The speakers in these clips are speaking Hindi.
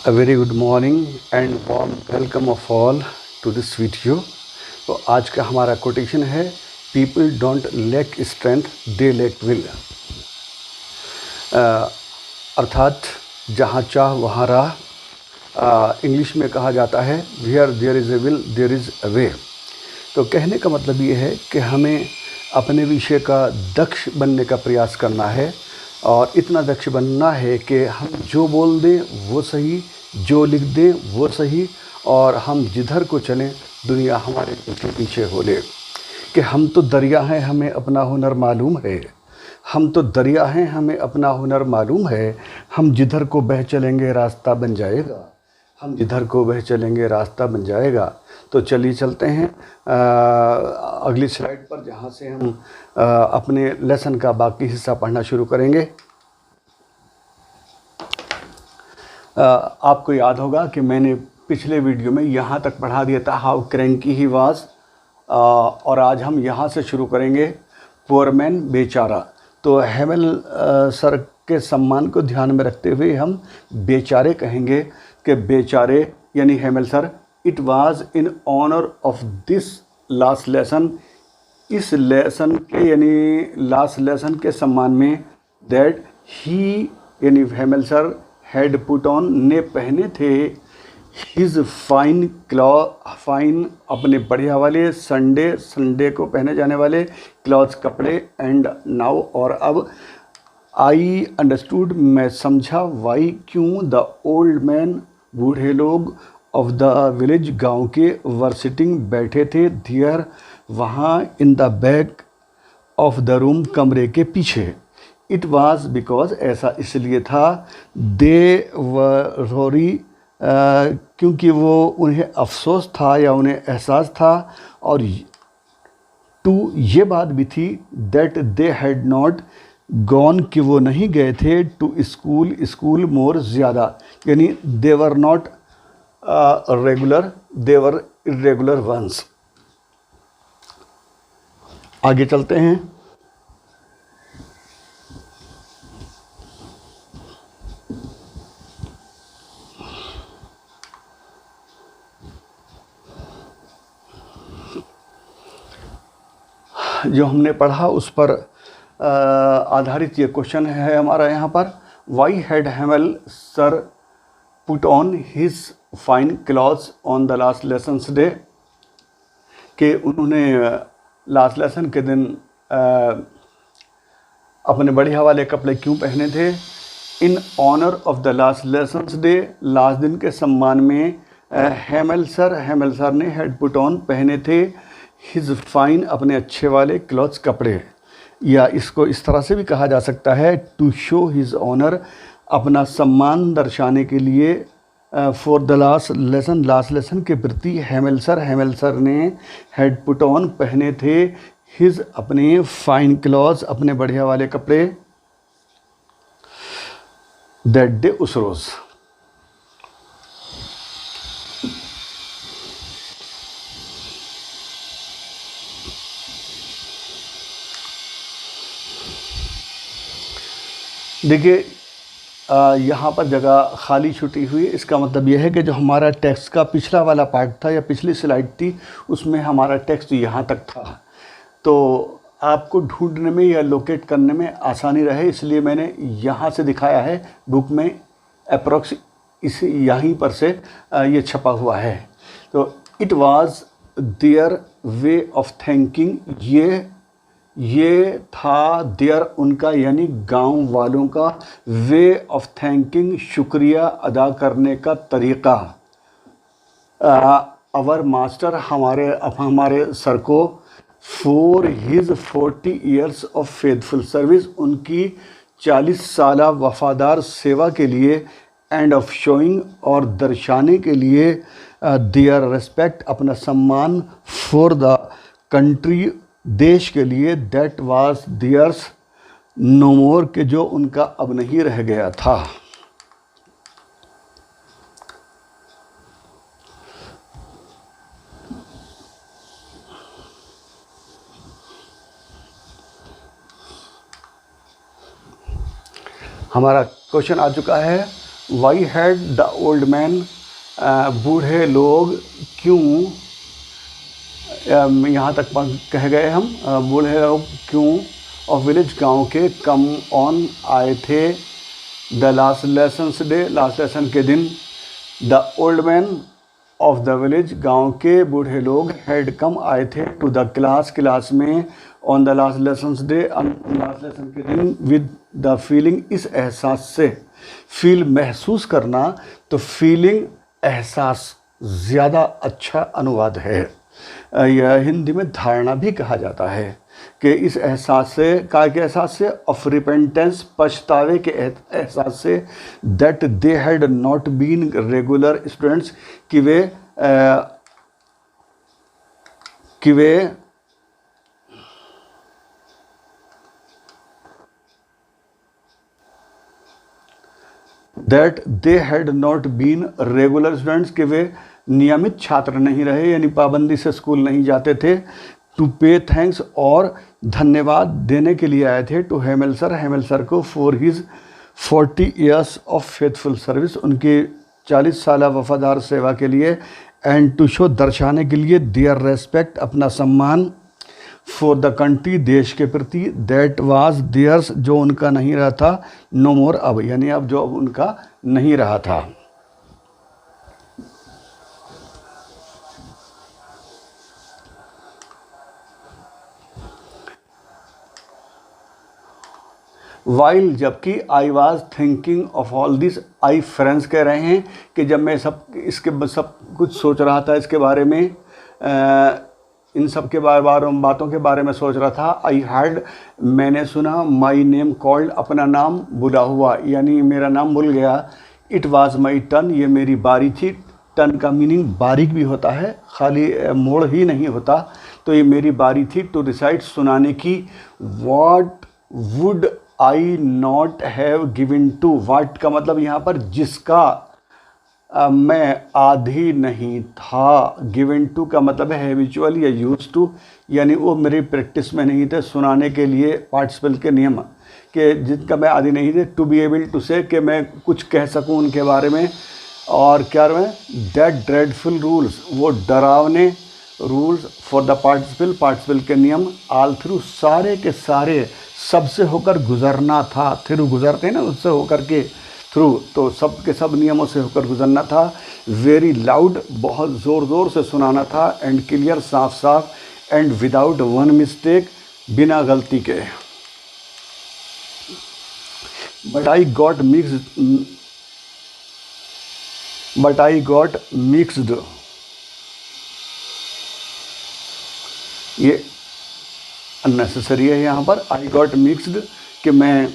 A very good morning and warm welcome of all to this video। तो आज का हमारा कोटेशन है people don't lack strength they lack will. अर्थात जहाँ चाह वहाँ राह। इंग्लिश में कहा जाता है where there is a will there is a way. तो कहने का मतलब ये है कि हमें अपने विषय का दक्ष बनने का प्रयास करना है और इतना दक्ष बनना है कि हम जो बोल दें वो सही, जो लिख दें वो सही, और हम जिधर को चलें दुनिया हमारे पीछे पीछे हो ले। कि हम तो दरिया हैं, हमें अपना हुनर मालूम है। हम तो दरिया हैं, हमें अपना हुनर मालूम है। हम जिधर को बह चलेंगे रास्ता बन जाएगा। हम जिधर को बह चलेंगे रास्ता बन जाएगा। तो चलिए चलते हैं अगली स्लाइड पर, जहाँ से हम अपने लेसन का बाकी हिस्सा पढ़ना शुरू करेंगे। आपको याद होगा कि मैंने पिछले वीडियो में यहाँ तक पढ़ा दिया था हाउ क्रैंकी ही वाज, और आज हम यहाँ से शुरू करेंगे पुअर मैन, बेचारा। तो हेमल सर के सम्मान को ध्यान में रखते हुए हम बेचारे कहेंगे कि बेचारे यानी Hamel sir, it was in honour of this last lesson, इस लेसन के यानी लास्ट लेसन के सम्मान में, दैट ही यानी Hamel sir had put on ने पहने थे, हिज फाइन फाइन अपने बढ़िया वाले, संडे को पहने जाने वाले क्लॉथ्स कपड़े, एंड नाउ और अब, आई अंडरस्टूड मैं समझा, वाई क्यों, द ओल्ड मैन बूढ़े लोग, ऑफ द विलेज गांव के, वर सिटिंग बैठे थे, देयर वहाँ, in the back of the room कमरे के पीछे। इट वाज बिकॉज ऐसा इसलिए था, दे वर रोरी क्योंकि वो उन्हें अफसोस था या उन्हें एहसास था, और टू ये बात भी थी, that they had not gone कि वो नहीं गए थे, टू स्कूल मोर ज़्यादा, यानी they were not regular, they were irregular ones. आगे चलते हैं। जो हमने पढ़ा उस पर आधारित ये क्वेश्चन है हमारा यहाँ पर, why had Hamel sir put on his fine clothes on the last lessons day, कि उन्होंने लास्ट लेसन के दिन अपने बढ़िया वाले कपड़े क्यों पहने थे। In honour of the last lessons day, लास्ट दिन के सम्मान में, हेमल सर ने हैड पुट ऑन पहने थे, हिज फाइन अपने अच्छे वाले क्लॉथ्स कपड़े, या इसको इस तरह से भी कहा जा सकता है, टू शो हिज ऑनर अपना सम्मान दर्शाने के लिए, फॉर द लास्ट लेसन के प्रति, हेमल सर ने हैड पुट ऑन पहने थे, हिज अपने फाइन क्लॉथ्स अपने बढ़िया वाले कपड़े, दैट डे उस रोज़। देखिए यहाँ पर जगह खाली छुटी हुई, इसका मतलब यह है कि जो हमारा टेक्स्ट का पिछला वाला पार्ट था या पिछली स्लाइड थी उसमें हमारा टेक्स्ट यहाँ तक था। तो आपको ढूंढने में या लोकेट करने में आसानी रहे इसलिए मैंने यहाँ से दिखाया है, बुक में अप्रॉक्स इस यहीं पर से ये छपा हुआ है। तो it was their way of thinking, ये था देयर उनका यानी गांव वालों का, वे ऑफ थैंकिंग शुक्रिया अदा करने का तरीक़ा, अवर मास्टर हमारे सर को, for his 40 years of faithful service उनकी 40 साला वफ़ादार सेवा के लिए, एंड ऑफ शोइंग और दर्शाने के लिए, देयर रिस्पेक्ट अपना सम्मान, फॉर द कंट्री देश के लिए, दैट वाज देयर्स नो मोर के जो उनका अब नहीं रह गया था। हमारा क्वेश्चन आ चुका है, why had the old man, बूढ़े लोग क्यों, यहाँ तक कह गए हम, बूढ़े लोग क्यों ऑफ विलेज गांव के कम ऑन आए थे the last lessons day, last lesson के दिन। The old man of the village, गांव के बूढ़े लोग हैड कम आए थे टू द क्लास में on the last lessons day, last lesson के दिन विद द फीलिंग, इस एहसास से। फील महसूस करना, तो फीलिंग एहसास ज़्यादा अच्छा अनुवाद है। यह हिंदी में धारणा भी कहा जाता है कि इस एहसास से, काय के एहसास से, ऑफ रिपेंटेंस, पछतावे के एहसास से, that they had not been regular students, कि वे that they had not been regular students, कि वे नियमित छात्र नहीं रहे, यानी पाबंदी से स्कूल नहीं जाते थे। टू पे थैंक्स, और धन्यवाद देने के लिए आए थे, टू हेमल सर को, for his 40 years of faithful service, उनकी 40 साल वफादार सेवा के लिए। एंड टू शो, दर्शाने के लिए, देयर रेस्पेक्ट, अपना सम्मान, फॉर द कंट्री, देश के प्रति, दैट वाज देयर्स, जो उनका नहीं रहा था, नो मोर, अब, यानी अब जो अब उनका नहीं रहा था। वाइल, जबकि, I was thinking of all this, I friends कह रहे हैं कि जब मैं इसके सब कुछ सोच रहा था, इसके बारे में, इन सब के बातों के बारे में सोच रहा था। आई हैड, मैंने सुना, माई नेम कॉल्ड, अपना नाम बुला हुआ, यानी मेरा नाम भूल गया। इट वाज माई टर्न, ये मेरी बारी थी। टर्न का मीनिंग बारीक भी होता है, खाली मोड़ ही नहीं होता। तो ये मेरी बारी थी, टू रिसाइट, सुनाने की। What would I not have given to, what का मतलब यहाँ पर जिसका मैं आधी नहीं था। गिवन टू का मतलब है हैबिचुअल या यूज टू, यानी वो मेरी प्रैक्टिस में नहीं थे। सुनाने के लिए पार्टिसिपल के नियम कि जिनका मैं आदी नहीं थे। टू बी एबल टू से, कि मैं कुछ कह सकूं उनके बारे में। और क्या में, दैट ड्रेडफुल रूल्स, वो डरावने रूल्स, फॉर द पार्टिसिपल के नियम, ऑल थ्रू, सारे के सारे, सबसे होकर गुजरना था। थ्रू गुजरते हैं ना, उससे होकर के, थ्रू, तो सब के सब नियमों से होकर गुजरना था। वेरी लाउड, बहुत ज़ोर ज़ोर से सुनाना था। एंड क्लियर, साफ साफ। एंड विदाउट वन मिस्टेक, बिना गलती के। बट आई गॉट मिक्स्ड, ये अननेसेसरी है यहाँ पर। आई गॉट मिक्स्ड, कि मैं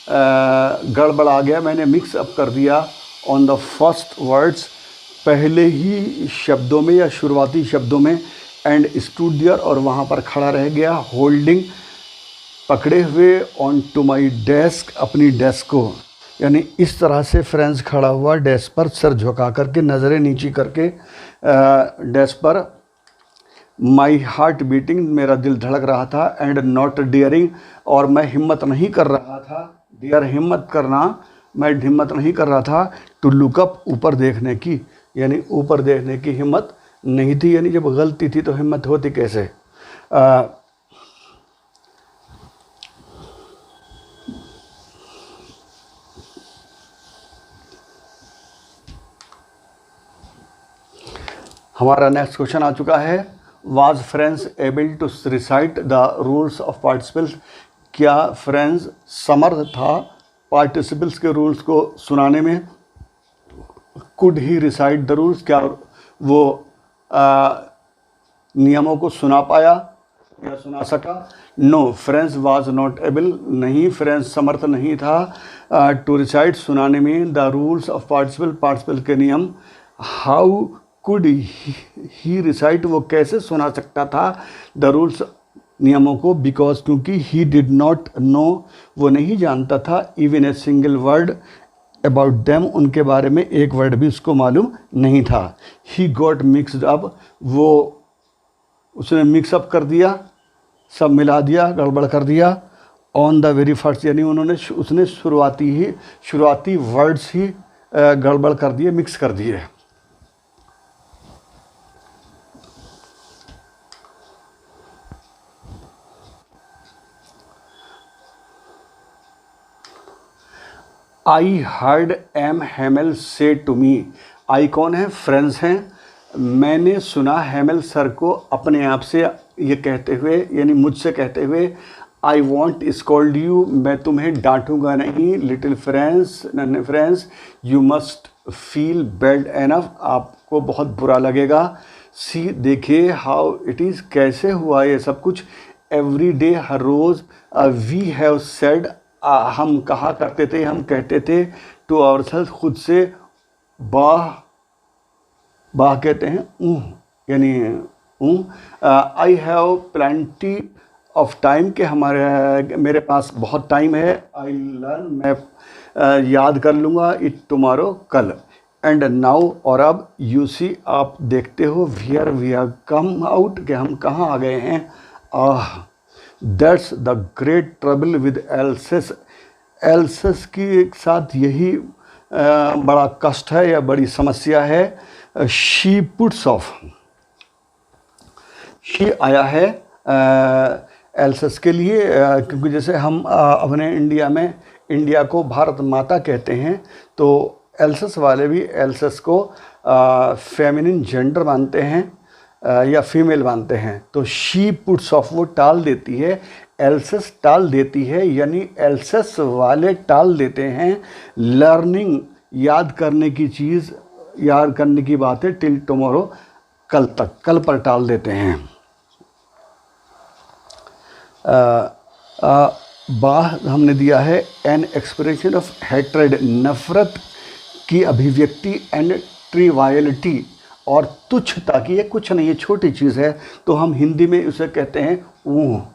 गड़बड़ा गया, मैंने मिक्स अप कर दिया। ऑन द फर्स्ट वर्ड्स, पहले ही शब्दों में या शुरुआती शब्दों में। एंड स्टूड देयर, और वहाँ पर खड़ा रह गया। होल्डिंग, पकड़े हुए। ऑन टू माई डेस्क, अपनी डेस्क को, यानी इस तरह से फ्रेंड्स खड़ा हुआ डेस्क पर, सर झुका करके, नज़रें नीची करके डेस्क पर। माई हार्ट बीटिंग, मेरा दिल धड़क रहा था। एंड नॉट डियरिंग, और मैं हिम्मत नहीं कर रहा था। डियर, हिम्मत करना, मैं हिम्मत नहीं कर रहा था। टू लुक अप, ऊपर देखने की, यानी ऊपर देखने की हिम्मत नहीं थी। यानी जब गलती थी तो हिम्मत होती कैसे। हमारा नेक्स्ट क्वेश्चन आ चुका है। Was friends able to recite the rules of participles, क्या फ्रेंड्स समर्थ था पार्टिसिपल्स के रूल्स को सुनाने में। Could he recite the rules, क्या वो नियमों को सुना पाया या सुना सका। No, friends was not able, नहीं, फ्रेंड्स समर्थ नहीं था टू रिसाइट, सुनाने में, द रूल्स ऑफ पार्टिसिपल के नियम। हाउ कुड ही रिसाइट, वो कैसे सुना सकता था द रूल्स, नियमों को। बिकॉज, क्योंकि, ही डिड नॉट नो, वो नहीं जानता था। Even a single word about them, उनके बारे में एक वर्ड भी उसको मालूम नहीं था। ही गॉट मिक्सड अप, वो उसने मिक्सअप कर दिया, सब मिला दिया, गड़बड़ कर दिया। ऑन द वेरी फर्स्ट, यानी उसने शुरुआती वर्ड्स ही गड़बड़ कर दिए, मिक्स कर दिए। आई हर्ड एम हेमल से टू मी। आई कौन है? फ्रेंड्स हैं। मैंने सुना हेमल सर को अपने आप से ये कहते हुए, यानी मुझसे कहते हुए, आई वॉन्ट स्कोल्ड यू, मैं तुम्हें डांटूंगा नहीं, लिटिल फ्रेंड्स, नन्हे friends, you must feel bad enough, आपको बहुत बुरा लगेगा। सी, देखिए, हाउ इट इज़, कैसे हुआ ये सब कुछ, एवरी डे, हर रोज़, वी हैव सेड, हम कहा करते थे, हम कहते थे, टू आवरसेल्फ, खुद से, बाह, बाह कहते हैं यानी I have plenty of time, के मेरे पास बहुत टाइम है, आई लर्न, मैं याद कर लूँगा, इट टुमारो, कल, एंड नाउ, और अब, यू सी, आप देखते हो, where we have come out, कि हम कहाँ आ गए हैं। That's the great trouble with Alsace, Alsace की साथ यही बड़ा कष्ट है या बड़ी समस्या है। शी पुट्स ऑफ, शी आया है एल्सेस के लिए, क्योंकि जैसे हम अपने इंडिया में इंडिया को भारत माता कहते हैं, तो एल्सेस वाले भी एल्सेस को फेमिनिन जेंडर मानते हैं या फीमेल मानते हैं। तो शी पुट्स ऑफ, वो टाल देती है, एल्सेस टाल देती है, यानी एल्सेस वाले टाल देते हैं लर्निंग, याद करने की चीज़, याद करने की बातें, टिल टुमारो, कल तक, कल पर टाल देते हैं। बाह हमने दिया है एन एक्सप्रेशन ऑफ हैट्रेड, नफ़रत की अभिव्यक्ति, एंड ट्रिवायलिटी, और तुच्छता की, ये कुछ नहीं, ये छोटी चीज़ है, तो हम हिंदी में उसे कहते हैं ऊँ।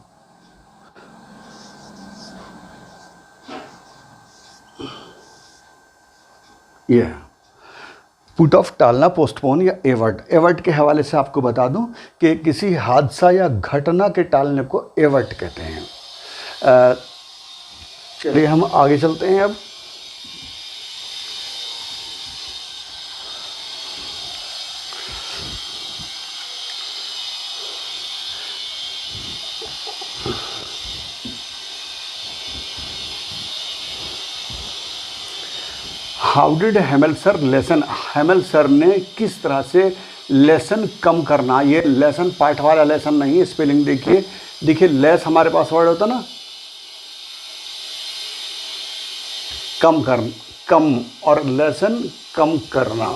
ये पुट ऑफ टालना, पोस्टपोन या एवर्ट, एवर्ट के हवाले से आपको बता दूं कि किसी हादसा या घटना के टालने को एवर्ट कहते हैं। चलिए हम आगे चलते हैं अब। How did Hamel sir lesson, Hamel sir ने किस तरह से लेसन कम करना, ये लेसन पाठ वाला लेसन नहीं है, स्पेलिंग देखिए, देखिए लेस हमारे पास वर्ड होता ना, कम कर, कम, और लेसन कम करना,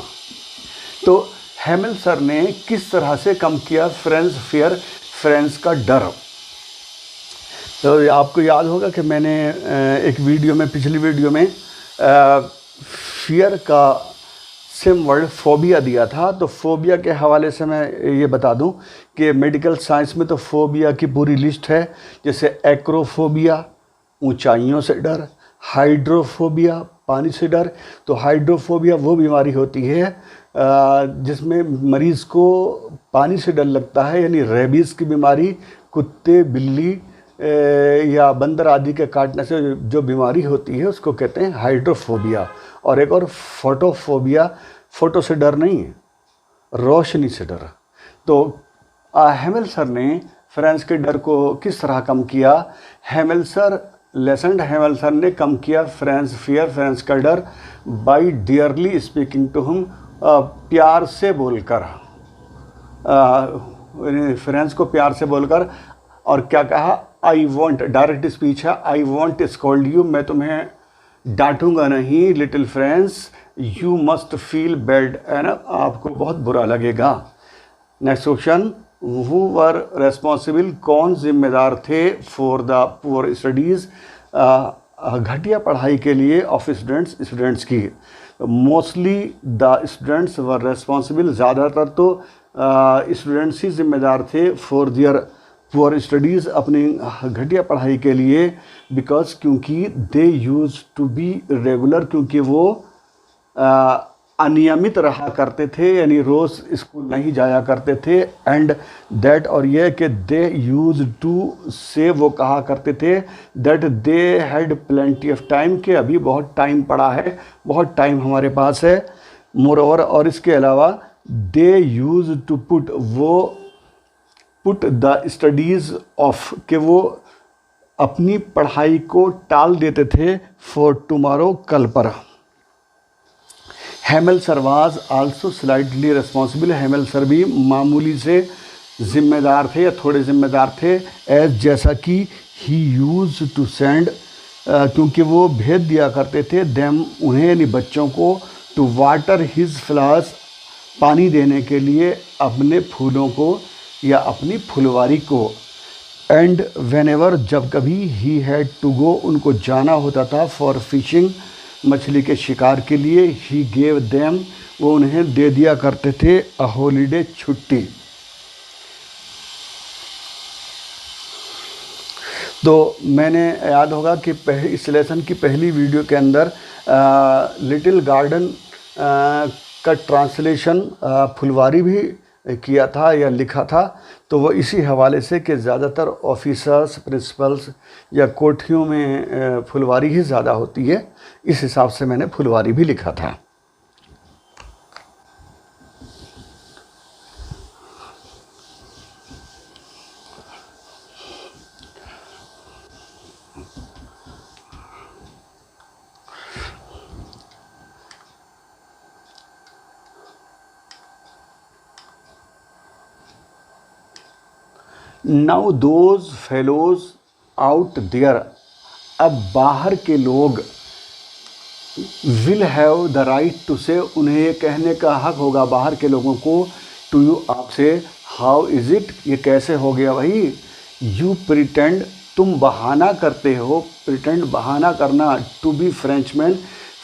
तो हेमल सर ने किस तरह से कम किया फ्रेंड्स फियर, फ्रेंड्स का डर। तो आपको याद होगा कि मैंने एक वीडियो में, पिछली वीडियो में फियर का सेम वर्ड फोबिया दिया था। तो फोबिया के हवाले से मैं ये बता दूं कि मेडिकल साइंस में तो फोबिया की पूरी लिस्ट है, जैसे एक्रोफोबिया, ऊंचाइयों से डर, हाइड्रोफोबिया, पानी से डर। तो हाइड्रोफोबिया वो बीमारी होती है जिसमें मरीज़ को पानी से डर लगता है, यानी रेबीज़ की बीमारी, कुत्ते, बिल्ली या बंदर आदि के काटने से जो बीमारी होती है उसको कहते हैं हाइड्रोफोबिया। और एक और फोटोफोबिया, फोटो से डर नहीं है, रोशनी से डर। तो हेमल सर ने फ्रेंड्स के डर को किस तरह कम किया? हेमल सर ने कम किया फ्रेंड्स फियर, फ्रेंड्स का डर, by dearly speaking to him, प्यार से बोलकर, फ्रेंड्स को प्यार से बोलकर। और क्या कहा? आई वॉन्ट, डायरेक्ट स्पीच है, आई वॉन्ट स्कोल्ड यू, मैं तुम्हें डांटूंगा नहीं, little friends, you must feel bad, है ना, आपको बहुत बुरा लगेगा। Next question, who were responsible, कौन जिम्मेदार थे फॉर द पुअर स्टडीज़, घटिया पढ़ाई के लिए ऑफ स्टूडेंट्स की। Mostly the students were responsible, ज़्यादातर तो स्टूडेंट्स ही जिम्मेदार थे फॉर दियर पुअर स्टडीज़, अपनी घटिया पढ़ाई के लिए, बिकॉज क्योंकि दे यूज टू बी रेगुलर, क्योंकि वो अनियमित रहा करते थे, यानी रोज़ स्कूल नहीं जाया करते थे। एंड दैट, और यह कि दे यूज टू से, वो कहा करते थे that they had plenty of time, कि अभी बहुत टाइम पड़ा है, बहुत टाइम हमारे पास है। मोर ओवर, और इसके अलावा दे यूज टू पुट, वो पुट द स्टडीज़ ऑफ, कि वो अपनी पढ़ाई को टाल देते थे फॉर टुमारो, कल पर। Hamel sir was also slightly responsible, Hamel sir भी मामूली से ज़िम्मेदार थे या थोड़े ज़िम्मेदार थे। एज, जैसा कि ही यूज टू सेंड, क्योंकि वो भेज दिया करते थे देम, उन्हें यानी बच्चों को, टू वाटर हिज फ्लावर्स, पानी देने के लिए अपने फूलों को या अपनी फुलवारी को। एंड वेन एवर, जब कभी ही हैड टू गो, उनको जाना होता था, फॉर फिशिंग, मछली के शिकार के लिए, ही गेव देम, वो उन्हें दे दिया करते थे अ हॉलीडे, छुट्टी। तो मैंने, याद होगा कि इस लेसन की पहली वीडियो के अंदर लिटिल गार्डन का ट्रांसलेशन फुलवारी भी किया था या लिखा था। तो वो इसी हवाले से कि ज़्यादातर ऑफिसर्स, प्रिंसिपल्स या कोठियों में फुलवारी ही ज़्यादा होती है, इस हिसाब से मैंने फुलवारी भी लिखा था। Now those fellows out there, अब बाहर के लोग, will have the right to say, उन्हें ये कहने का हक होगा बाहर के लोगों को, टू यू, आपसे, हाउ इज़ इट, ये कैसे हो गया भाई, यू प्रिटेंड, तुम बहाना करते हो, प्रिटेंड बहाना करना, टू बी फ्रेंचमैन,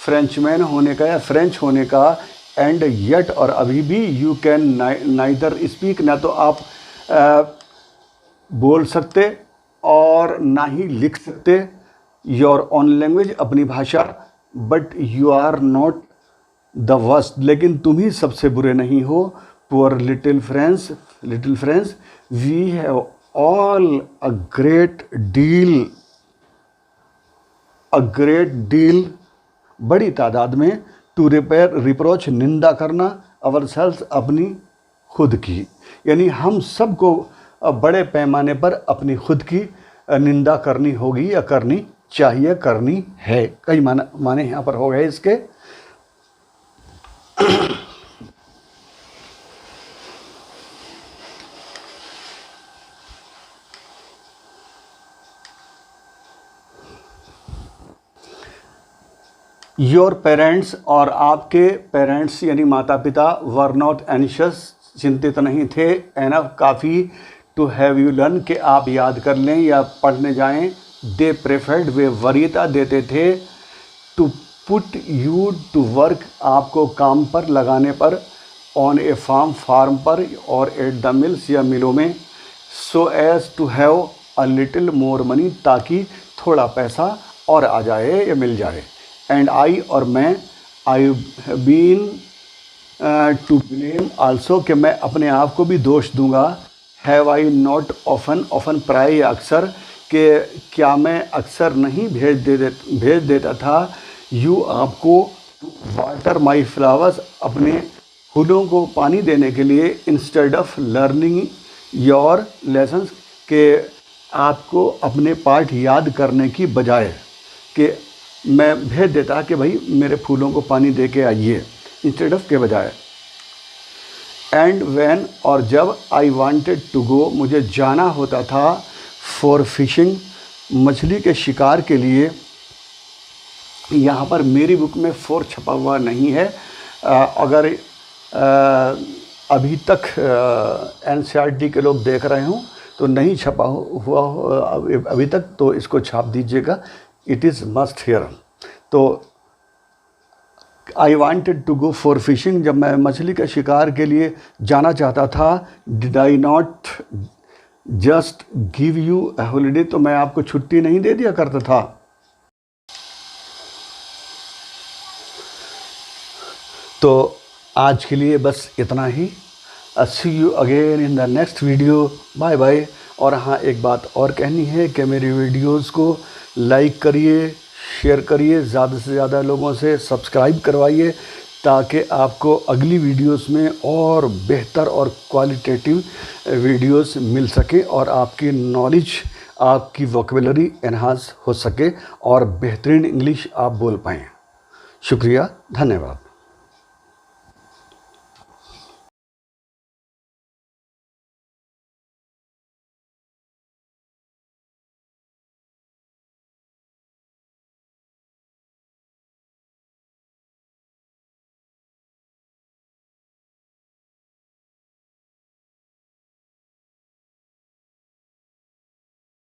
फ्रेंचमैन होने का या फ्रेंच होने का, एंड येट, और अभी भी, यू कैन नाइदर स्पीक, ना तो आप बोल सकते और ना ही लिख सकते, योर ओन लैंग्वेज, अपनी भाषा, but you are not the worst, लेकिन तुम ही सबसे बुरे नहीं हो, poor little friends, little friends, we have all a great deal, बड़ी तादाद में, टू रिपेयर, रिप्रोच, निंदा करना, अवर सेल्स, अपनी खुद की, यानी हम सबको बड़े पैमाने पर अपनी खुद की निंदा करनी होगी या करनी चाहिए, करनी है। कई माने यहाँ पर हो गए इसके। योर पेरेंट्स, और आपके पेरेंट्स यानी माता पिता, वर नॉट एंशियस, चिंतित नहीं थे, एनफ, काफ़ी, टू हैव यू लर्न, कि आप याद कर लें या पढ़ने जाएं, दे प्रेफर्ड, वे वरीयता देते थे, to put you to work, आपको काम पर लगाने पर, ऑन ए फार्म पर, और एट द मिल्स, या मिलों में, so as to have a little more money, ताकि थोड़ा पैसा और आ जाए या मिल जाए। एंड आई, और मैं, I have been to blame also, कि मैं अपने आप को भी दोष दूंगा, have I not often, often प्राय अक्सर, कि क्या मैं अक्सर नहीं भेज देता था, यू, आपको, वाटर माई फ्लावर्स, अपने फूलों को पानी देने के लिए, instead of learning your lessons, के आपको अपने पाठ याद करने की बजाय, कि मैं भेज देता कि भाई मेरे फूलों को पानी दे के आइए, इंस्टेड ऑफ के बजाय। एंड व्हेन, और जब, आई वांटेड टू गो, मुझे जाना होता था, फॉर फिशिंग, मछली के शिकार के लिए, यहाँ पर मेरी बुक में फॉर छपा हुआ नहीं है, अगर अभी तक NCERT के लोग देख रहे हों तो नहीं छपा हुआ हो अभी तक, तो इसको छाप दीजिएगा, इट इज़ मस्ट हियर। तो I wanted to go for fishing, जब मैं मछली के शिकार के लिए जाना चाहता था, did I not just give you a holiday, तो मैं आपको छुट्टी नहीं दे दिया करता था। तो आज के लिए बस इतना ही। See you again in the next video. Bye bye. और हाँ, एक बात और कहनी है कि मेरी वीडियोस को लाइक करिए, शेयर करिए, ज़्यादा से ज़्यादा लोगों से सब्सक्राइब करवाइए, ताकि आपको अगली वीडियोस में और बेहतर और क्वालिटेटिव वीडियोस मिल सके और आपकी नॉलेज, आपकी वोकेबलरी एनहांस हो सके और बेहतरीन इंग्लिश आप बोल पाएँ। शुक्रिया, धन्यवाद।